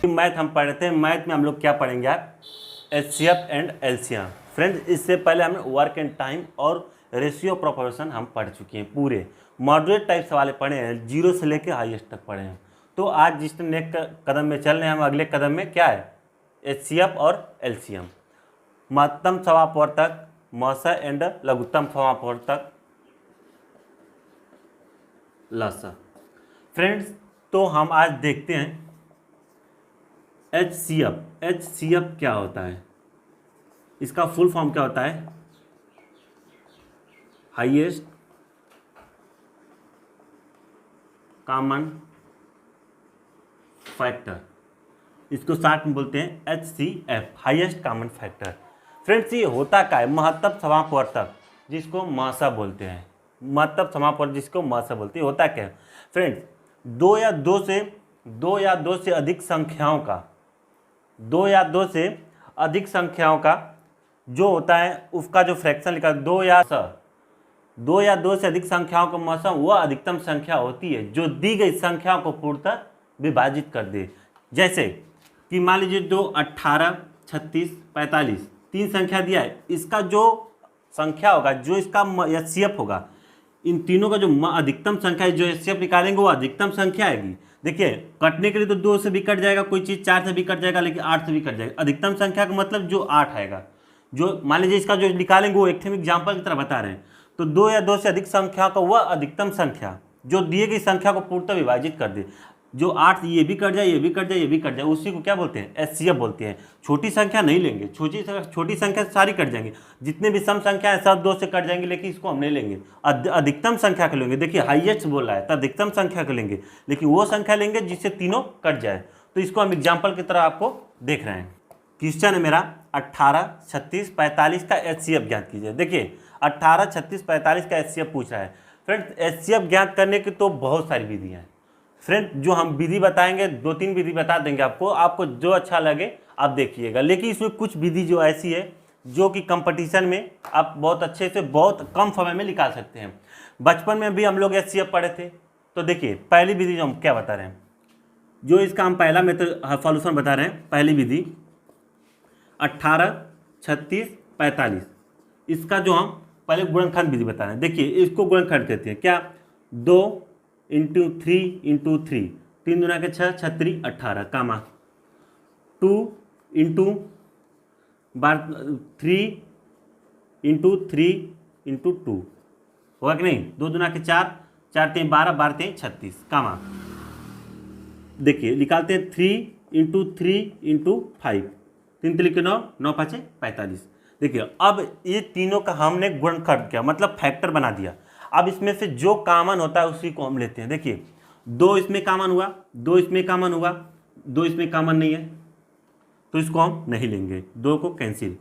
Math हम पढ़ रहे थे, मैथ में हम लोग क्या पढ़ेंगे आप, एचसीएफ एंड एलसीएम। फ्रेंड्स इससे पहले हमने वर्क एंड टाइम और रेशियो प्रोपोर्शन हम पढ़ चुके हैं, पूरे मॉडरेट टाइप सवाल पढ़े हैं, जीरो से लेकर हाईएस्ट तक पढ़े हैं। तो आज जिस नेक्स्ट कदम में चल रहे हैं हम, अगले कदम में क्या है, एचसीएफ और एलसीएम, महत्तम समापवर्तक, मौसा एंड लघुत्तम समापवर्तक, लसा। फ्रेंड्स तो हम आज देखते हैं एचसीएफ। एचसीएफ क्या होता है, इसका फुल फॉर्म क्या होता है, हाईएस्ट कॉमन फैक्टर, इसको शॉर्ट में बोलते हैं HCF, highest common factor. Friends ये होता क्या है, महत्तम समापवर्तक जिसको मासा बोलते हैं, महत्तम समापवर्तक जिसको मासा बोलते हैं, होता क्या है फ्रेंड्स, दो या दो से अधिक संख्याओं का, दो या दो से अधिक संख्याओं का जो होता है उसका जो फ्रैक्शन लिखा, दो या दो से अधिक संख्याओं का मौसम वह अधिकतम संख्या होती है जो दी गई संख्याओं को पूर्णतः विभाजित कर दे। जैसे कि मान लीजिए 2, 18, 36, 45 तीन संख्या दिया है, इसका जो संख्या होगा, जो इसका एचसीएफ होगा, इन तीनों का जो अधिकतम संख्या है, जो एचसीएफ निकालेंगे वो अधिकतम संख्या आएगी। देखिए कटने के लिए तो 2 से भी कट जाएगा, कोई चीज़ 4 से भी कट जाएगा, लेकिन 8 से भी कट जाएगा। अधिकतम संख्या का मतलब जो 8 आएगा, जो मान लीजिए इसका जो निकालेंगे वो एक एग्जाम्पल की तरह बता रहे हैं। तो 2 या 2 से अधिक संख्या का वह अधिकतम संख्या जो दिए गई संख्या को पूर्णतः विभाजित कर दे, जो 8 ये भी कट जाए, ये भी कट जाए, ये भी कट जाए, उसी को क्या बोलते हैं, एचसीएफ बोलते हैं। छोटी संख्या नहीं लेंगे, छोटी संख्या सारी कट जाएंगी, जितने भी सम संख्या है सब 2 से कट जाएंगे, लेकिन इसको हम नहीं लेंगे। अधिकतम संख्या को लेंगे, देखिए हाईएस्ट बोल रहा है तो अधिकतम संख्या को लेंगे, लेकिन वो संख्या लेंगे जिससे तीनों कट जाए। तो इसको हम एग्जाम्पल की तरह आपको देख रहे हैं। क्वेश्चन है मेरा 18, 36, 45 का एचसीएफ ज्ञात कीजिए। देखिए 18, 36, 45 का एचसीएफ पूछ रहा है। फ्रेंड्स एचसीएफ ज्ञात करने की तो बहुत सारी विधियाँ हैं। फ्रेंड जो हम विधि बताएंगे, 2-3 विधि बता देंगे आपको जो अच्छा लगे आप देखिएगा, लेकिन इसमें कुछ विधि जो ऐसी है जो कि कंपटीशन में आप बहुत अच्छे से बहुत कम समय में निकाल सकते हैं। बचपन में भी हम लोग एचसीएफ पढ़े थे। तो देखिए पहली विधि जो हम क्या बता रहे हैं, जो इसका हम पहला मेथड सॉल्यूशन बता रहे हैं, पहली विधि 18, 36, 45, इसका जो हम पहले गुणनखंड विधि बता रहे हैं। देखिए इसको गुणनखंड कहते हैं क्या, 2 × 3 × 3, 3 दूना के 6, 36, 18 कामा 2 × 3 × 3 × 2 होगा कि नहीं, 2 दूना के 4, 4 3 12, 12 3 36 कामा। देखिए निकालते हैं 3 × 3 × 5, 3 3 के 9, 9 5 45। देखिए अब ये तीनों का हमने गुणनखंड किया, मतलब फैक्टर बना दिया। अब इसमें से जो कॉमन होता है उसी को हम लेते हैं। देखिए 2 इसमें कॉमन हुआ, 2 इसमें कॉमन हुआ, 2 इसमें कॉमन नहीं है तो इसको हम नहीं लेंगे, 2 को कैंसिल।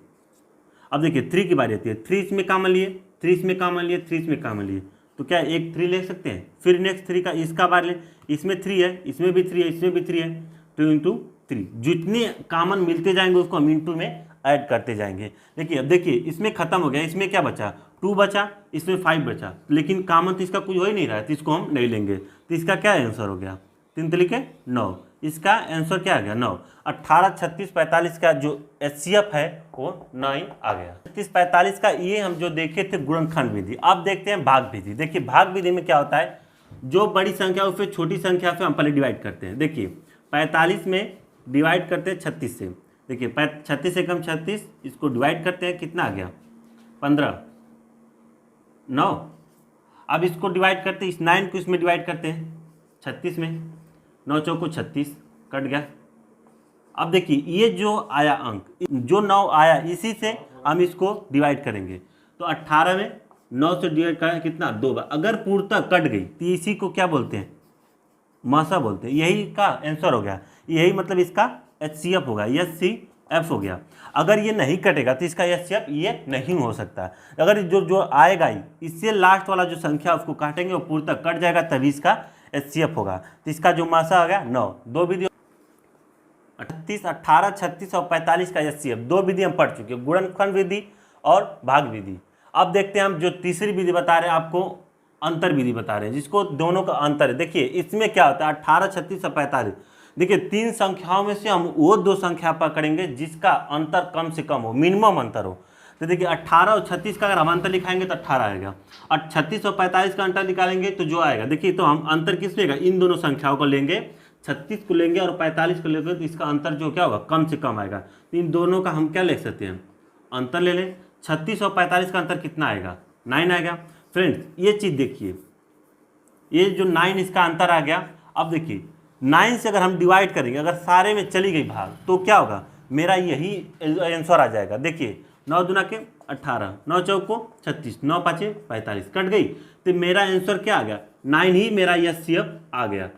अब देखिए 3 की बारी आती है, 3 इसमें कॉमन लिए, 3 इसमें कॉमन लिए, 3 इसमें कॉमन लिए, तो क्या एक 3 ले सकते हैं। फिर नेक्स्ट 3 का इसका बार ले, इसमें 3 है, इसमें भी 3 है, इसमें भी 3 है, तो × 3 जितने कॉमन मिलते जाएंगे उसको हम × में ऐड करते जाएंगे। देखिए अब देखिए इसमें खत्म हो गया, इसमें क्या बचा, 2 बचा, इसमें 5 बचा, लेकिन कॉमन तो इसका कुछ हो ही नहीं रहा है, तो इसको हम नहीं लेंगे। तो इसका क्या आंसर हो गया, 3 3 9, इसका आंसर क्या आ गया 9। 18, 36, 45 का जो एचसीएफ है वो 9 आ गया। 36, 45 का ये हम जो देखे थे गुणनखंड विधि। अब देखते हैं भाग विधि। देखिए भाग विधि में क्या होता है, जो बड़ी संख्या उससे छोटी संख्या से हम पहले डिवाइड करते हैं। देखिए 45 में डिवाइड करते हैं 36 से। देखिए 36 से कम 36, इसको डिवाइड करते हैं, कितना आ गया 15, 9। अब इसको डिवाइड करते हैं, इस 9 को इसमें डिवाइड करते हैं 36 में, 9 चौको 36 कट गया। अब देखिए ये जो आया अंक, जो 9 आया, इसी से हम इसको डिवाइड करेंगे। तो 18 में 9 से डिवाइड करें कितना, 2 बार। अगर पूर्णतः कट गई तो इसी को क्या बोलते हैं, मासा बोलते हैं। यही का आंसर हो गया, यही मतलब इसका एचसीएफ होगा, एचसीएफ हो गया। अगर ये नहीं कटेगा तो इसका एचसीएफ ये नहीं हो सकता। अगर जो आएगा ही, इससे लास्ट वाला जो संख्या उसको काटेंगे वो पूर्णतः कट जाएगा, तभी इसका एचसीएफ होगा। तो इसका जो मासा आ गया 9। 2 विधि 38, 18, 36 और 45 का एचसीएफ 2 विधि हम पढ़ चुके हैं, गुणनखंड विधि और भाग विधि। अब देखते हैं हम जो तीसरी विधि बता रहे हैं आपको, अंतर विधि बता रहे हैं, जिसको दोनों का अंतर है। देखिए इसमें क्या होता है, 18, 36 और 45 देखिए 3 संख्याओं में से हम वो 2 संख्या पकड़ेंगे जिसका अंतर कम से कम हो, मिनिमम अंतर हो। तो देखिए 18 और 36 का अगर हम अंतर लिखाएंगे तो 18 आएगा, और 36 और 45 का अंतर निकालेंगे तो जो आएगा, देखिए तो हम अंतर किस लेगा, इन दोनों संख्याओं को लेंगे, 36 को लेंगे और 45 को लेंगे, तो इसका अंतर जो क्या होगा, कम से कम आएगा। तो इन दोनों का हम क्या लिख सकते हैं, अंतर ले लें। 36 और 45 का अंतर कितना आएगा, 9 आएगा। फ्रेंड्स ये चीज़ देखिए, ये जो 9 इसका अंतर आ गया। अब देखिए 9 से अगर हम डिवाइड करेंगे, अगर सारे में चली गई भाग, तो क्या होगा, मेरा यही आंसर आ जाएगा। देखिए 9 दूना के 18, 9 चौक को 36, 9 पाँचे 45, कट गई, तो मेरा आंसर क्या आ गया, 9 ही मेरा एचसीएफ आ गया।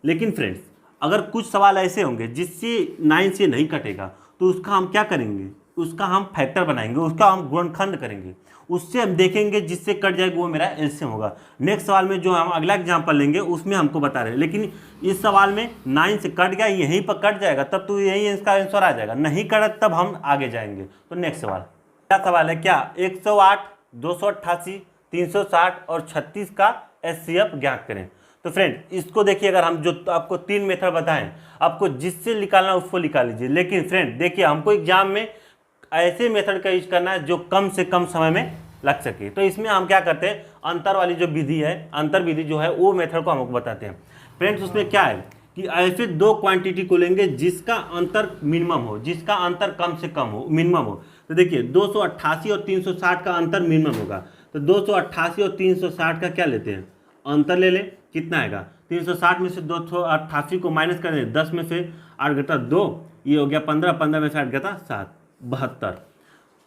लेकिन फ्रेंड्स अगर कुछ सवाल ऐसे होंगे जिससे 9 से नहीं कटेगा, तो उसका हम क्या करेंगे, उसका हम फैक्टर बनाएंगे, उसका हम गुणनखंड करेंगे, उससे हम देखेंगे जिससे कट जाएगा वो मेरा एलसीएम होगा। नेक्स्ट सवाल में जो हम अगला एग्जाम्पल लेंगे उसमें हमको बता रहे हैं, लेकिन इस सवाल में 9 से कट गया, यहीं पर कट जाएगा तब तो यही इसका आंसर आ जाएगा, नहीं कटा तब हम आगे जाएंगे। तो नेक्स्ट सवाल क्या सवाल है, क्या 108, 288, 360 और 36 का एचसीएफ ज्ञात करें। तो फ्रेंड इसको देखिए, अगर हम जो आपको 3 मेथड बताएं, आपको जिससे निकालना उसको निकाल लीजिए। लेकिन फ्रेंड देखिए हमको एग्जाम में ऐसे मेथड का यूज करना है जो कम से कम समय में लग सके। तो इसमें हम क्या करते हैं, अंतर वाली जो विधि है, अंतर विधि जो है वो मेथड को हमको बताते हैं। फ्रेंड्स उसमें क्या है कि ऐसे 2 क्वांटिटी को लेंगे जिसका अंतर मिनिमम हो, जिसका अंतर कम से कम हो, मिनिमम हो। तो देखिए 288 और 360 का अंतर मिनिमम होगा, तो 288 और 360 का क्या लेते हैं, अंतर ले लें, कितना आएगा, 360 में से 288 को माइनस कर दें, 10 में से 8 घटा 2, ये हो गया 15, 15 में से 8 घटा 7, 72।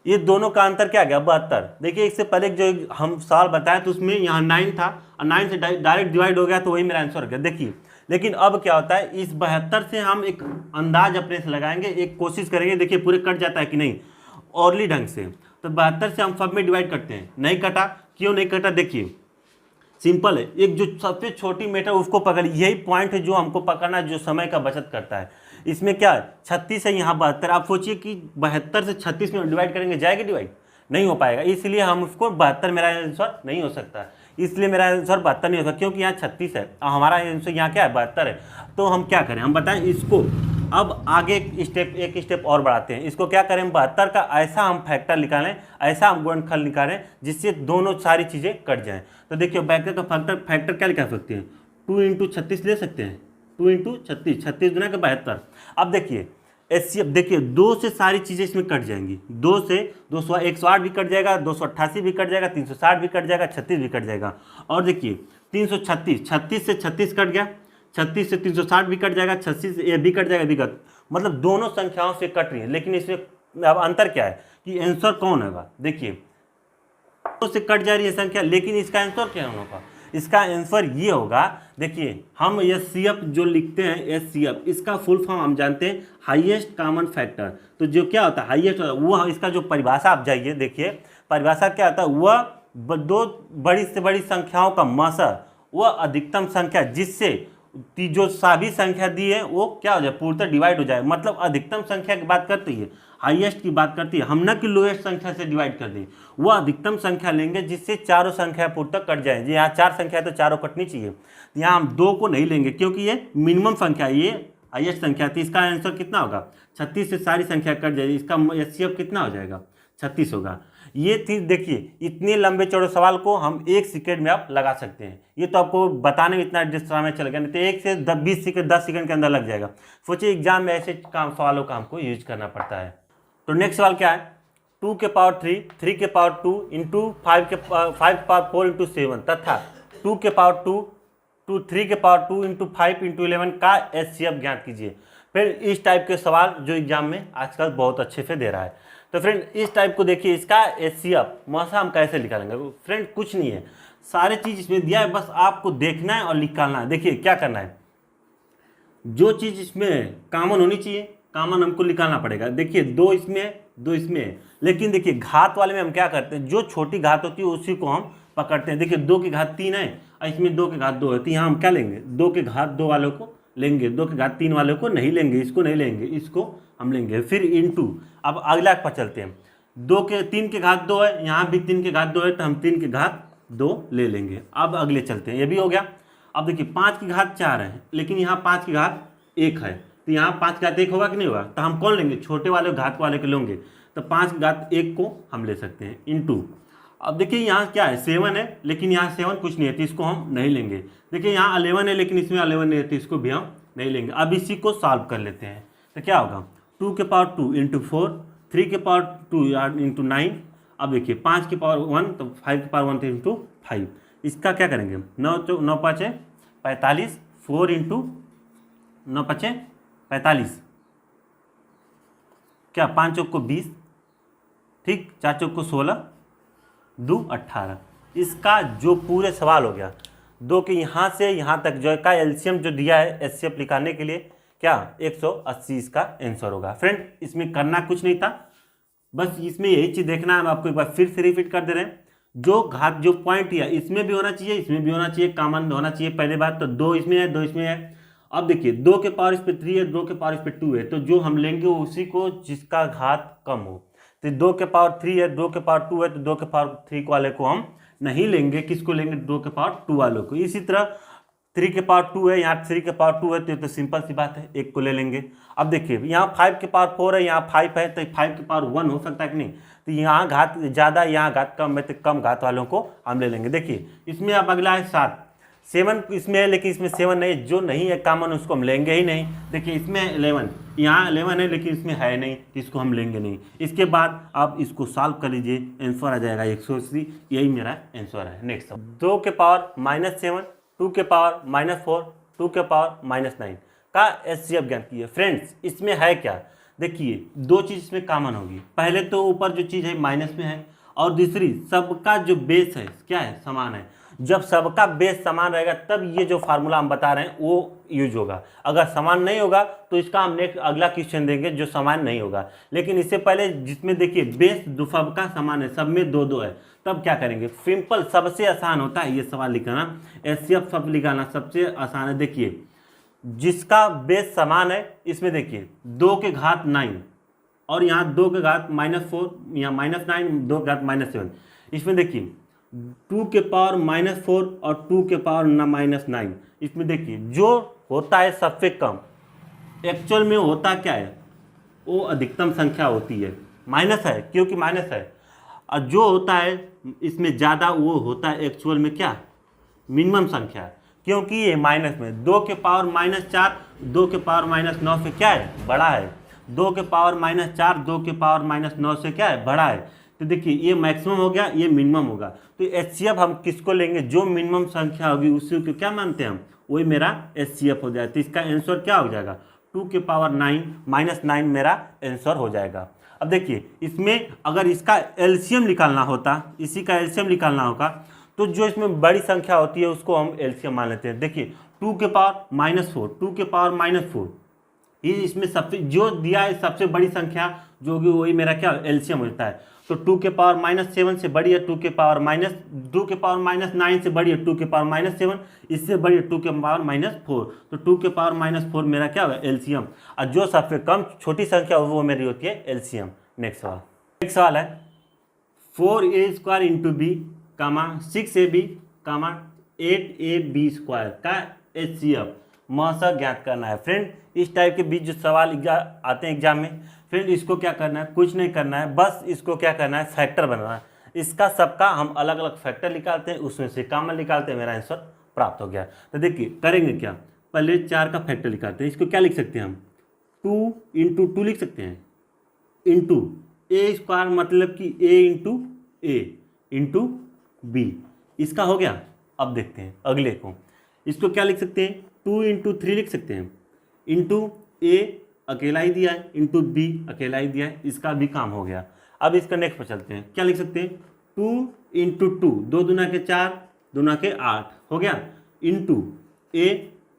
ये दोनों का अंतर क्या गया, 72। देखिए इससे पहले जो हम सवाल बताए तो उसमें यहाँ 9 था और 9 से डायरेक्ट डिवाइड हो गया, तो वही मेरा आंसर हो गया। देखिए लेकिन अब क्या होता है, इस 72 से हम एक अंदाज अपने से लगाएंगे, एक कोशिश करेंगे, देखिए पूरे कट जाता है कि नहीं औरली ढंग से। तो 72 से हम सब में डिवाइड करते हैं, नहीं कटा, क्यों नहीं कटा, देखिए सिंपल है, एक जो सबसे छोटी मेथड उसको पकड़, यही पॉइंट है जो हमको पकड़ना है, जो समय का बचत करता है। इसमें क्या है, 36 है, यहाँ 72, आप सोचिए कि 72 से 36 में डिवाइड करेंगे, जाएगी डिवाइड, नहीं हो पाएगा, इसलिए हम उसको 72 मेरा आंसर नहीं हो सकता, इसलिए मेरा आंसर 72 नहीं हो सकता, क्योंकि यहाँ 36 है और हमारा आंसर यहाँ क्या है, 72 है। तो हम क्या करें, हम बताएं इसको, अब आगे एक स्टेप और बढ़ाते हैं, इसको क्या करें, 72 का ऐसा हम फैक्टर निकालें, ऐसा हम गुणनखंड निकालें जिससे दोनों सारी चीज़ें कट जाएं। तो देखिए फैक्टर का फैक्टर क्या लिखा सकते हैं, 2 × 36 ले सकते हैं, 2 × 36, 36 गुना के 72। अब देखिए एचसीएफ, देखिए 2 से सारी चीज़ें इसमें कट जाएंगी, 2 से 108 भी कट जाएगा, 288 भी कट जाएगा, 360 भी कट जाएगा, 36 भी कट जाएगा। और देखिए 336, 36 से 36 कट गया, 36 से 360 भी कट जाएगा, 36 से ये भी कट जाएगा, विगत मतलब दोनों संख्याओं से कट रही है। लेकिन इसमें अब अंतर क्या है कि आंसर कौन होगा, देखिए 2 से कट जा रही है संख्या, लेकिन इसका आंसर क्या होगा, इसका आंसर ये होगा, देखिए हम एचसीएफ जो लिखते हैं, एचसीएफ इसका फुल फॉर्म हम जानते हैं, हाईएस्ट कॉमन फैक्टर। तो जो क्या होता है हाईएस्ट, वो इसका जो परिभाषा आप जाइए, देखिए परिभाषा क्या होता है, वह 2 बड़ी से बड़ी संख्याओं का मसर, वह अधिकतम संख्या जिससे जो सभी संख्या दी है वो क्या हो जाए, पूर्णतः डिवाइड हो जाए, मतलब अधिकतम संख्या की बात करती है, हाईएस्ट की बात करती है, हम न कि लोएस्ट संख्या से डिवाइड कर दें, वो अधिकतम संख्या लेंगे जिससे चारों संख्या पूर्णतः कट जाए। यहाँ 4 संख्या है तो चारों कटनी चाहिए, यहाँ हम 2 को नहीं लेंगे क्योंकि ये मिनिमम संख्या, ये हाईएस्ट संख्या थी। इसका आंसर कितना होगा, 36 से सारी संख्या कट जाएगी, इसका एचसीएफ कितना हो जाएगा, 36 होगा। ये चीज़ देखिए, इतने लंबे चौड़े सवाल को हम 1 सेकेंड में आप लगा सकते हैं, ये तो आपको बताने में इतना समय चल गया, नहीं तो 1 से 20 सेकेंड 10 सेकेंड के अंदर लग जाएगा। सोचिए एग्जाम में ऐसे सवालों का हमको यूज करना पड़ता है। तो नेक्स्ट सवाल क्या है, 2 के पावर 3, 3 के पावर 2 इंटू 5 के पावर 4 इंटू 7 तथा 2 के पावर 2 3 के पावर 2 इंटू 5 इंटू 11 का एचसीएफ ज्ञात कीजिए। फिर इस टाइप के सवाल जो एग्जाम में आजकल बहुत अच्छे से दे रहा है। तो फ्रेंड इस टाइप को देखिए, इसका एचसीएफ मौसा हम कैसे निकालेंगे। फ्रेंड कुछ नहीं है, सारे चीज़ इसमें दिया है, बस आपको देखना है और निकालना है। देखिए क्या करना है, जो चीज़ इसमें कॉमन होनी चाहिए, कॉमन हमको निकालना पड़ेगा। देखिए 2 इसमें है, 2 इसमें है, लेकिन देखिए घात वाले में हम क्या करते हैं, जो छोटी घात होती है उसी को हम पकड़ते हैं। देखिए 2 की घात 3 है और इसमें 2 की घात 2 है, तो यहाँ हम क्या लेंगे, 2 की घात 2 वालों को लेंगे, 2 की घात 3 वालों को नहीं लेंगे, इसको नहीं लेंगे, इसको हम लेंगे। फिर इनटू, अब अगला पर चलते हैं, 3 की घात 2 है, यहाँ भी 3 की घात 2 है, तो हम 3 की घात 2 ले लेंगे। अब अगले चलते हैं, ये भी हो गया। अब देखिए 5 की घात 4 है, लेकिन यहाँ 5 की घात 1 है, तो यहाँ 5 की घात 1 होगा कि नहीं होगा, तो हम कौन लेंगे, छोटे वाले घात वाले के लेंगे, तो 5 की घात 1 को हम ले सकते हैं इंटू। अब देखिए यहाँ क्या है 7 है, लेकिन यहाँ 7 कुछ नहीं है तो इसको हम नहीं लेंगे। देखिए यहाँ 11 है लेकिन इसमें 11 नहीं है तो इसको भी हम नहीं लेंगे। अब इसी को सॉल्व कर लेते हैं, तो क्या होगा 2 के पावर 2 इंटू 4, 3 के पावर 2 इंटू 9। अब देखिए 5 की पावर 1 तो 5 की पावर 1 इंटू 5। इसका क्या करेंगे 9 5 45, 4 इंटू 9 5 45, क्या 5 चौक को 20, ठीक, 4 चौक को 16, 2 18। इसका जो पूरे सवाल हो गया 2 के यहाँ से यहाँ तक जो का एलसीएम जो दिया है एचसीएफ निकालने के लिए क्या 180 इसका आंसर होगा। फ्रेंड इसमें करना कुछ नहीं था, बस इसमें यही चीज़ देखना है। हम आपको एक बार फिर से रिपीट कर दे रहे हैं, जो घात जो पॉइंट है इसमें भी होना चाहिए, इसमें भी होना चाहिए, कॉमन होना चाहिए। पहले बात तो 2 इसमें है, 2 इसमें है। अब देखिए 2 के पावर इस पे 3 है, 2 के पावर इस पे 2 है, तो जो हम लेंगे उसी को जिसका घात कम हो। तो 2 के पावर 3 है, 2 के पावर 2 है, तो 2 के पावर 3 वाले को हम नहीं लेंगे, किसको लेंगे 2 के पावर 2 वालों को। इसी तरह 3 के पावर 2 है, यहाँ 3 के पावर 2 है, तो सिंपल सी बात है 1 को ले लेंगे। अब देखिए यहाँ 5 के पावर 4 है, यहाँ 5 है, तो 5 के पावर 1 हो सकता है कि नहीं, तो यहाँ घात ज़्यादा यहाँ घात कम है, तो कम घात वालों को हम ले लेंगे। देखिए इसमें अब अगला है 7, 7 इसमें है लेकिन इसमें 7 नहीं, जो नहीं है कॉमन उसको हम लेंगे ही नहीं। देखिए इसमें 11, यहाँ 11 है लेकिन इसमें है नहीं, तो इसको हम लेंगे नहीं। इसके बाद आप इसको सॉल्व कर लीजिए, आंसर आ जाएगा 180, यही मेरा आंसर है। नेक्स्ट 2 के पावर -7, 2 के पावर -4, 2 के पावर -9 का एचसीएफ ज्ञात कीजिए। फ्रेंड्स इसमें है क्या, देखिए 2 चीज़ इसमें कॉमन होगी। पहले तो ऊपर जो चीज़ है माइनस में है, और दूसरी सबका जो बेस है क्या है समान है। जब सबका बेस समान रहेगा तब ये जो फार्मूला हम बता रहे हैं वो यूज होगा। अगर समान नहीं होगा तो इसका हम नेक्स्ट अगला क्वेश्चन देंगे जो समान नहीं होगा। लेकिन इससे पहले जिसमें देखिए बेस सबका समान है, सब में 2-2 है, तब क्या करेंगे, सिंपल सबसे आसान होता है ये सवाल लिखाना, एचसीएफ सब लिखाना सबसे आसान है। देखिए जिसका बेस समान है इसमें देखिए 2 के घात 9 और यहाँ 2 के घात -4, यहाँ -9, 2 के घात -7। इसमें देखिए 2 के पावर -4 और 2 के पावर -9। इसमें देखिए जो होता है सबसे कम, एक्चुअल में होता क्या है वो अधिकतम संख्या होती है, माइनस है क्योंकि माइनस है, और जो होता है इसमें ज़्यादा वो होता है एक्चुअल में क्या मिनिमम संख्या, क्योंकि ये माइनस में 2 के पावर -4 2 के पावर -9 से क्या है बड़ा है, 2 के पावर -4 2 के पावर -9 से क्या है बड़ा है। तो देखिए ये मैक्सिमम हो गया, ये मिनिमम होगा, तो एचसीएफ हम किसको लेंगे, जो मिनिमम संख्या होगी उसी को क्या मानते हैं हम, वही मेरा एचसीएफ हो जाए। तो इसका आंसर क्या हो जाएगा 2 के पावर 9 मेरा आंसर हो जाएगा। अब देखिए इसमें अगर इसका एलसीएम निकालना होता, इसी का एलसीएम निकालना होगा, तो जो इसमें बड़ी संख्या होती है उसको हम एलसीएम मान लेते हैं। देखिए 2 के पावर -4 2 के पावर -4, ये इसमें सबसे जो दिया है सबसे बड़ी संख्या जो होगी वही मेरा क्या एलसीएम होता है। तो 2 के पावर -7 से बड़ी है 2 के पावर -9 से बड़ी है 2 के पावर -7, इससे बड़ी है 2 के पावर -4, तो 2 के पावर -4 मेरा क्या होगा एलसीएम, और जो सबसे कम छोटी संख्या वो मेरी होती है एलसीएम। नेक्स्ट सवाल है 4a² into B 6ab 8ab² का एचसीएफ मौसा ज्ञात करना है। फ्रेंड इस टाइप के बीच जो सवाल आते हैं एग्जाम में, फ्रेंड इसको क्या करना है, कुछ नहीं करना है, बस इसको क्या करना है फैक्टर बनाना है। इसका सबका हम अलग अलग फैक्टर निकालते हैं, उसमें से कॉमन निकालते हैं, मेरा आंसर प्राप्त हो गया। तो देखिए करेंगे क्या, पहले 4 का फैक्टर निकालते हैं। इसको क्या लिख सकते हैं हम 2 इंटू 2 लिख सकते हैं, इंटू a² मतलब कि a इंटू b, इसका हो गया। अब देखते हैं अगले को, इसको क्या लिख सकते हैं 2 इंटू 3 लिख सकते हैं, इंटू a अकेला ही दिया है इंटू b अकेला ही दिया है, इसका भी काम हो गया। अब इसका नेक्स्ट पर चलते हैं, क्या लिख सकते हैं 2 इंटू 2 2 दूना के 4 दूना के 8 हो गया, इंटू a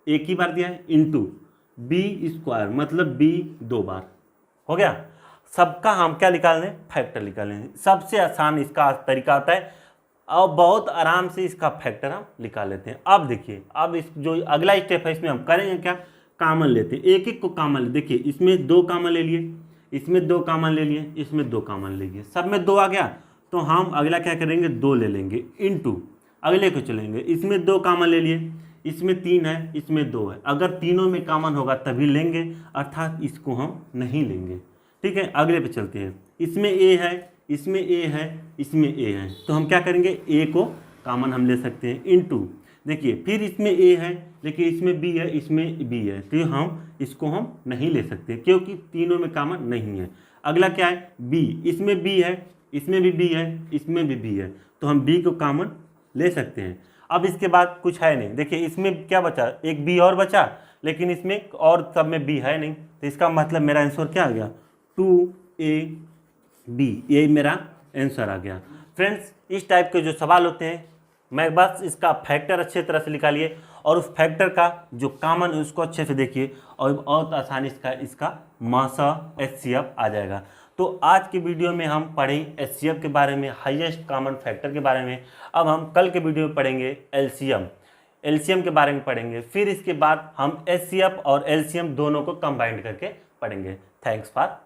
एक ही बार दिया है, इंटू b² मतलब b 2 बार हो गया। सबका हम क्या निकालने फैक्टर निकालें, सबसे आसान इसका तरीका आता है और बहुत आराम से इसका फैक्टर हम निकाल लेते हैं। अब देखिए अब इस जो अगला स्टेप है इसमें हम करेंगे क्या, कॉमन लेते हैं, एक एक को कॉमन ले। देखिए इसमें 2 कॉमन ले लिए, इसमें 2 कॉमन ले लिए, इसमें 2 कॉमन ले लिए, सब में 2 आ गया, तो हम अगला क्या करेंगे 2 ले लेंगे, इंटू अगले को चलेंगे, इसमें 2 कॉमन ले लिए, इसमें 3 है, इसमें 2 है, अगर तीनों में कॉमन होगा तभी लेंगे, अर्थात इसको हम नहीं लेंगे। ठीक है, अगले पे चलते हैं। इसमें ए है, इसमें ए है, इसमें ए है, तो हम क्या करेंगे, ए को कॉमन हम ले सकते हैं इनटू, देखिए फिर इसमें ए है लेकिन इसमें बी है, इसमें बी है, तो हम इसको हम नहीं ले सकते क्योंकि तीनों में कॉमन नहीं है। अगला क्या है, बी, इसमें बी है, इसमें भी बी है, इसमें भी बी है, तो हम बी को कॉमन ले सकते हैं। अब इसके बाद कुछ है नहीं, देखिए इसमें क्या बचा, एक बी और बचा, लेकिन इसमें और सब में बी है नहीं, तो इसका मतलब मेरा आंसर क्या आ गया, 2AB, ये मेरा आंसर आ गया। फ्रेंड्स, इस टाइप के जो सवाल होते हैं, मैं बस इसका फैक्टर अच्छे तरह से निकालिए और उस फैक्टर का जो कॉमन है उसको अच्छे से देखिए और बहुत आसानी से इसका मासा HCF आ जाएगा। तो आज के वीडियो में हम पढ़े HCF के बारे में, हाईएस्ट कॉमन फैक्टर के बारे में। अब हम कल के वीडियो में पढ़ेंगे LCM के बारे में पढ़ेंगे, फिर इसके बाद हम HCF और LCM दोनों को कंबाइंड करके पढ़ेंगे। Thanks for